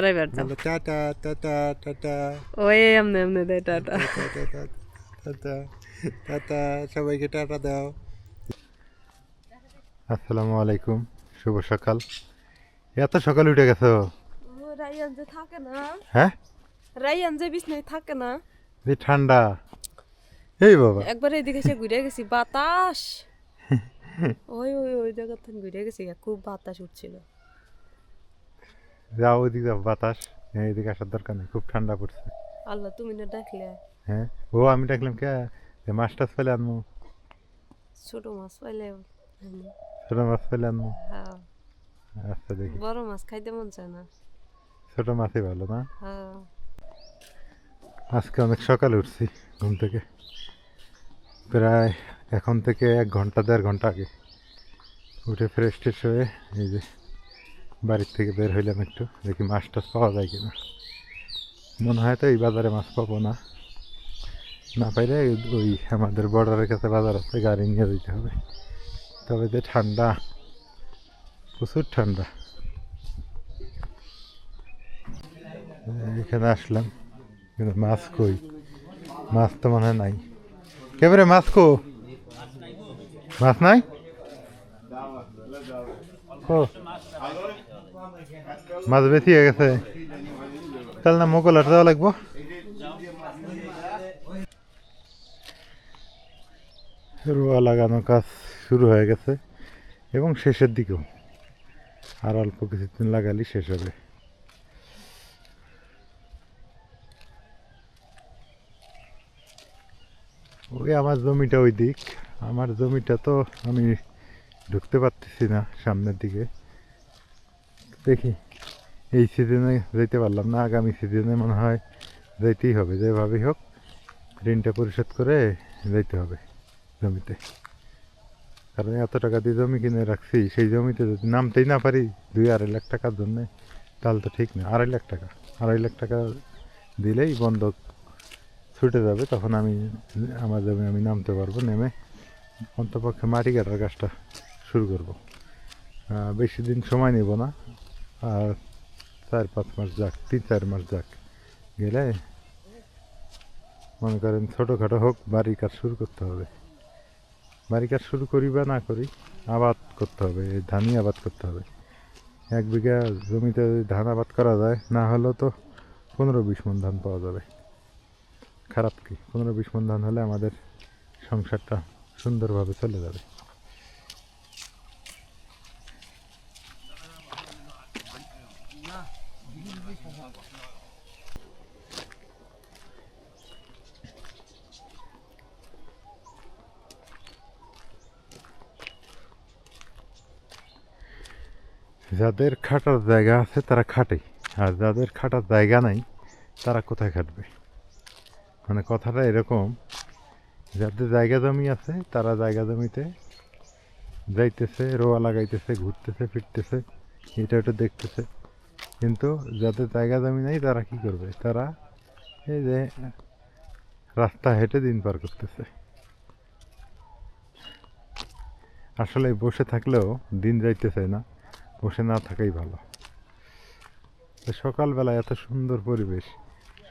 Private যাও বলো tata tata tata ওই এমনি এমনি দেয় tata tata tata tata tata সবাইকে টাটা দাও। আসসালামু আলাইকুম, শুভ সকাল। এত সকালে উঠে গেছো? রাইয়ান যে থাকে না, হ্যাঁ, রাইয়ান যে বিছনায় থাকে না, যে ঠান্ডা। এই বাবা, একবার এদিকে সে ঘুরে গেছি বাতাস, ওই ওই ওই জায়গা থেকে ঘুরে গেছি, খুব বাতাস উঠছিল। যাও ওইদিকে যাও, বাতাস। হ্যাঁ, এদিকে আসার দরকার নেই, খুব ঠান্ডা পড়ছে। আল্লাহ তুমি না ডাকলে। হ্যাঁ, ও আমি ডাকলাম কে? মাছ টাছ পেলে আনবো, ছোট মাছ পাইলে ছোট মাছ পেলে আনবো। হ্যাঁ, আচ্ছা দেখি, বড় মাছ খাইতে মন চায় না। ছোট মাছই ভালো না? হ্যাঁ, আজকে অনেক সকালে উঠছি ঘুম থেকে, প্রায় এখন থেকে 1 ঘন্টা 1.5 ঘন্টা আগে উঠে ফ্রেশ ট্রেশ হয়ে এই যে বাড়ির থেকে বের হইলাম, একটু দেখি মাছ টাছ পাওয়া যায় কিনা। মনে হয় তো এই বাজারে মাছ পাবো না, না পাইলে ওই আমাদের বর্ডারের কাছে বাজার আছে, গাড়ি নিয়ে যেতে হবে। তবে যে ঠান্ডা, প্রচুর ঠান্ডা। এখানে আসলাম কিন্তু মাছ কই? মাছ তো মনে হয় নাই। কেবারে মাছ কো? মাছ নাই? ও, মাছ বেশি হয়ে গেছে, তাহলে না মোগল হাট যাওয়া লাগবো। রোয়া লাগানো কাজ শুরু হয়ে গেছে এবং শেষের দিকেও, আর অল্প কিছুদিন লাগালি শেষ হবে। ওই আমার জমিটা ওই দিক, আমার জমিটা তো আমি ঢুকতে পারতেছি না সামনের দিকে। দেখি, এই সিজনে যেতে পারলাম না, আগামী সিজনে মনে হয় যেতেই হবে, যেভাবেই হোক ঋণটা পরিশোধ করে যেতে হবে জমিতে। কারণ এত টাকা দিয়ে জমি কিনে রাখছি, সেই জমিতে যদি নামতেই না পারি 2-2.5 লাখ টাকার জন্যে, তাহলে তো ঠিক না। 2.5 লাখ টাকা, 2.5 লাখ টাকা দিলেই বন্ধক ছুটে যাবে, তখন আমি আমার জমি আমি নামতে পারবো, নেমে অন্তপক্ষে মাটি কাটার কাজটা শুরু করব। বেশি দিন সময় নেব না, আর 4-5 মাস যাক, 3-4 মাস যাক, গেলে মনে করেন ছোটোখাটো হোক বাড়ির কাজ শুরু করতে হবে। বাড়ির কাজ শুরু করি বা না করি, আবাদ করতে হবে, ধানই আবাদ করতে হবে। 1 বিঘা জমিতে যদি ধান আবাদ করা যায়, না হলেও তো 15-20 মণ ধান পাওয়া যাবে। খারাপ কি? 15-20 মণ ধান হলে আমাদের সংসারটা সুন্দরভাবে চলে যাবে। যাদের খাটার জায়গা আছে তারা খাটে, আর যাদের খাটার জায়গা নাই তারা কোথায় খাটবে? মানে কথাটা এরকম, যাদের জায়গা জমি আছে তারা জায়গা জমিতে যাইতেছে, রোয়া লাগাইতেছে, ঘুরতেছে ফিরতেছে, এটা ওটা দেখতেছে। কিন্তু যাদের জায়গা জমি নেই তারা কি করবে? তারা এই যে রাস্তা হেঁটে দিন পার করতেছে। আসলে বসে থাকলেও দিন যাইতেছে না, বসে না থাকাই ভালো। তো সকালবেলা এত সুন্দর পরিবেশ,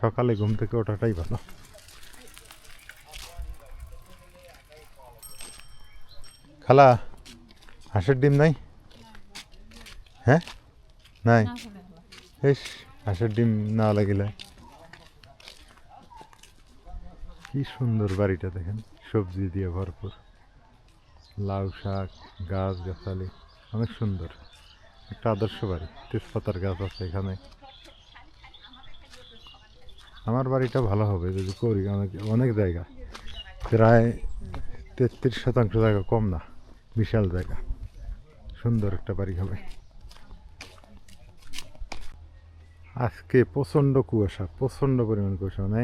সকালে ঘুম থেকে ওঠাটাই ভালো। খালা, হাঁসের ডিম নাই? হ্যাঁ, নাই। বেশ, হাঁসের ডিম না লাগিলে। কি সুন্দর বাড়িটা দেখেন, সবজি দিয়ে ভরপুর, লাউ শাক, গাছ গাছালি, অনেক সুন্দর একটা আদর্শ বাড়ি। তেজপাতার গাছ আছে এখানে। আমার বাড়িটা ভালো হবে যদি করি, অনেক অনেক জায়গা, প্রায় 33% জায়গা, কম না, বিশাল জায়গা, সুন্দর একটা বাড়ি হবে। আজকে প্রচণ্ড কুয়াশা, প্রচণ্ড পরিমাণ কুয়াশা, মানে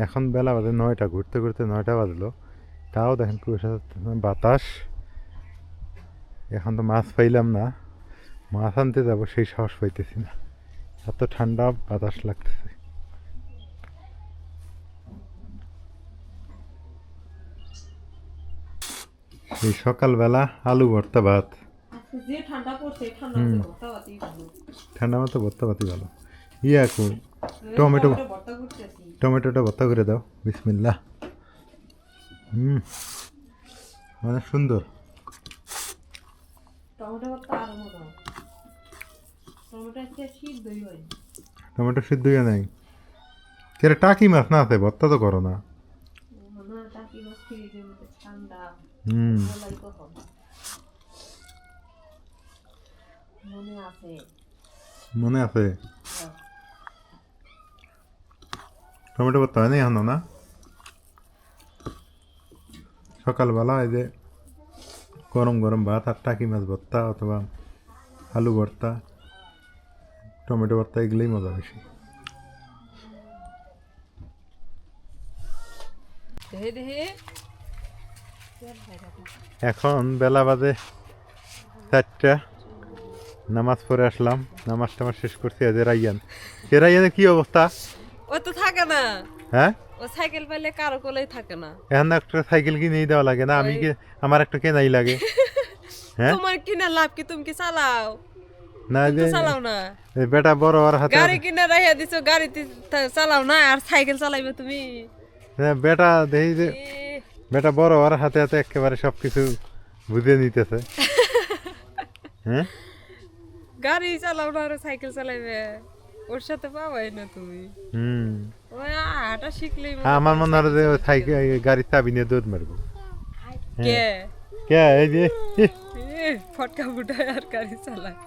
এখন বেলা বাজে 9টা, ঘুরতে ঘুরতে 9টা বাজলো, তাও দেখেন কুয়াশা, বাতাস। এখন তো মাছ পাইলাম না, মাছ আনতে যাবো সেই সাহস পাইতেছি না, এত ঠান্ডা বাতাস লাগতেছে। এই সকালবেলা আলু ভর্তা ভাত। যে ঠান্ডা পড়ছে, ঠান্ডা মতো ভর্তা ভাতই ভালো। ইয়া এখন টমেটো ভর্তা করতেছি। টমেটোটা ভর্তা করে দাও বিসমিল্লাহ। অনেক সুন্দর। টমেটো ভর্তা আরো মজা হয়। টমেটো আজকে সিদ্ধই হয়। টমেটো সিদ্ধ হয়ে নাই কেরে টাকি মাছ না আছে ভর্তা তো করো না। না টাকি মাছ ফ্রিজের মধ্যে ঠান্ডা হুম বলাই কখন মনে আছে। মনে আছে হ্যাঁ। টমেটো ভর্তা হয় না এখনো না। সকালবেলা এই যে গরম গরম ভাত আর টাকি মাছ ভর্তা অথবা আলু ভর্তা টমেটো ভর্তা এগুলোই মজা বেশি। দেহে দেহে এখন বেলা বাজে 4টা, নামাজ পড়ে আসলাম, নামাজ টামাজ শেষ করছি। আজ রাইয়ান রাইয়ানের কি অবস্থা? ও তো থাকে না, হ্যাঁ ও সাইকেল পাইলে কারো কোলেই থাকে না। এখন একটা সাইকেল কিনে দেওয়া লাগে না? আমি আমার একটা কেনাই লাগে। হ্যাঁ তোমার কিনা লাভ কি? তুমি কি চালাও? না তুমি যে তো চালাও না। এই বেটা বড় আর হাতে গাড়ি কিনা রাইয়া দিছো, গাড়িতে চালাও না আর সাইকেল চালাইবে তুমি? বেটা দেখি যে এ, বেটা বড় আর হাতে হাতে একেবারে সবকিছু বুঝে নিতেছে। হ্যাঁ গাড়ি চালাও না আর সাইকেল চালাইবে? ওর সাথে পাবাই না তুমি। ওই হাঁটা শিখলেই মনে আমার হয় মনে হয় যে সাইকেল গাড়ির চাবি নিয়ে দৌড় মারবো। কে কে এই যে ফটকা ফুটায় আর গাড়ি চালায়,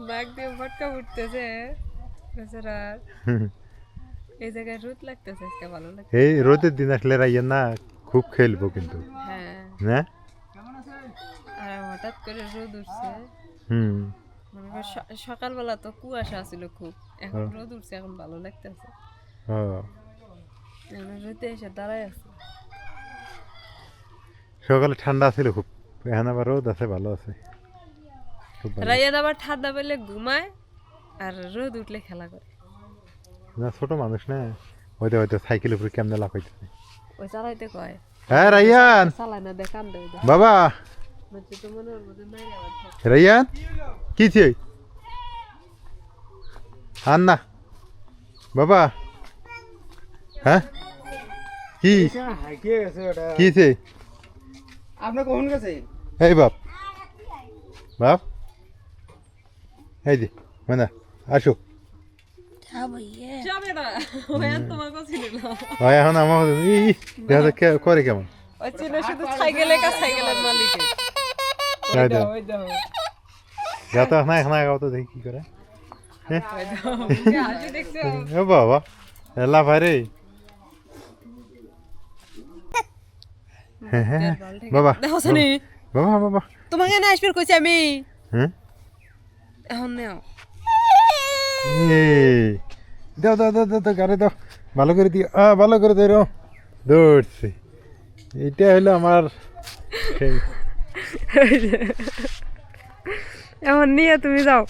নাক দিয়ে ফটকা ফুটতেছে বেচারার। এই জায়গায় রোদ লাগতেছে, আজকে ভালো লাগছে। এই রোদের দিন আসলে রাইয়া না খুব খেলবো কিন্তু হ্যাঁ, না। আর হঠাৎ করে রোদ উঠছে। হুম মনে করো সকালবেলা তো কুয়াশা ছিল খুব, এখন রোদ উঠছে, এখন ভালো লাগতেছে। ও এখন রোদে এসে দাঁড়ায় আছে। সকালে ঠান্ডা ছিল খুব, এখন আবার রোদ আছে, ভালো আছে খুব ভালো। রাইয়ান আবার ঠান্ডা পেলে ঘুমায় আর রোদ উঠলে খেলা করে। না ছোট মানুষ না, হয়তো হয়তো সাইকেলের উপরে কেমনে লাফাইতেছে। ওই চালাইতে কয়, হ্যাঁ রাইয়ান চালায় না দেখান দেয়। বাবা, বলছে তো মনে ওর মধ্যে নাই আবার রাইয়ান কি ছে আন না বাবা। হ্যাঁ কি কি ছে আপনার কখন গেছে? এই বাপ বাপ এই যে মানে আসো। যাবে না, ওই আর তোমার কাছে ছিল না। ভাই এখন আমার দেখা করে কেমন ওই ছিল শুধু সাইকেলে কা সাইকেলের মালিকে। যাই দাও ওই দাও যা তো এখন এখন আগাও তো দেখি কি করে। ওই দাও মুখে হাসি দেখছো? ও বাবা এলা ভাই রে। হ্যাঁ হ্যাঁ বাবা দেখো শুনি বাবা বাবা তোমাকে না আসবে কইছি আমি। হ্যাঁ এখন নাও দাও দাও দাও দাও গাড়ি দাও, ভালো করে দিও, ভালো করে ধরো। দৌড়ছি, এইটা হলো আমার সেই। এখন নিয়ে তুমি যাও,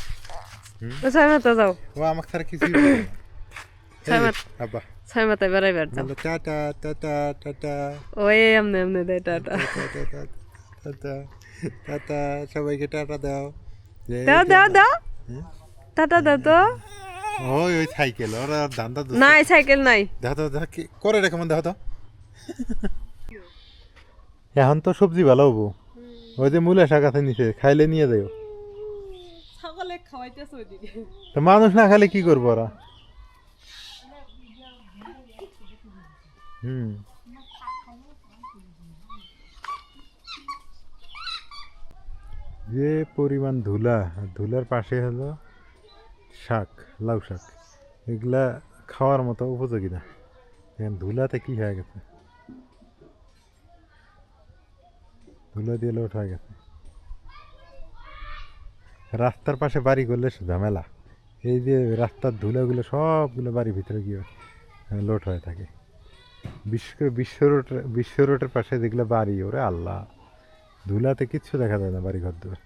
ছয় মাথা যাও, ও আমাকে ছাড়া কিছুই ছয় মাথা আব্বা ছয় মাথায় বেড়াইবার যাও। টাটা টাটা টাটা ওই এমনি এমনি দেয় টাটা। টাটা টাটা সবাইকে টাটা দাও। দাও দাও দাও টাটা দাও তো। ওই ওই সাইকেল ওরা ধান্দা নাই সাইকেল নাই। দেখো তো দেখো কি করে রে, কেমন দেখো তো। এখন তো সবজি ভালো হবো, ওই যে মূলা শাক আছে নিচে, খাইলে নিয়ে যাও। ছাগলে খাওয়াইতেছে ওইদিকে। তো মানুষ না খালে কি করবো ওরা। যে পরিমাণ ধুলা, আর ধুলার পাশে হলো শাক, লাউ শাক, এগুলা খাওয়ার মতো উপযোগী না। এখন ধুলাতে কি হয়ে গেছে, ধুলা দিয়ে লোট হয়ে গেছে। রাস্তার পাশে বাড়ি করলে ঝামেলা, এই যে রাস্তার ধুলাগুলো সবগুলো বাড়ির ভিতরে গিয়ে লোট হয়ে থাকে। বিশেষ করে বিশ্ব রোডের পাশে যেগুলো বাড়ি, ওরে আল্লাহ, ধুলাতে কিচ্ছু দেখা যায় না বাড়ি ঘর দুয়ার।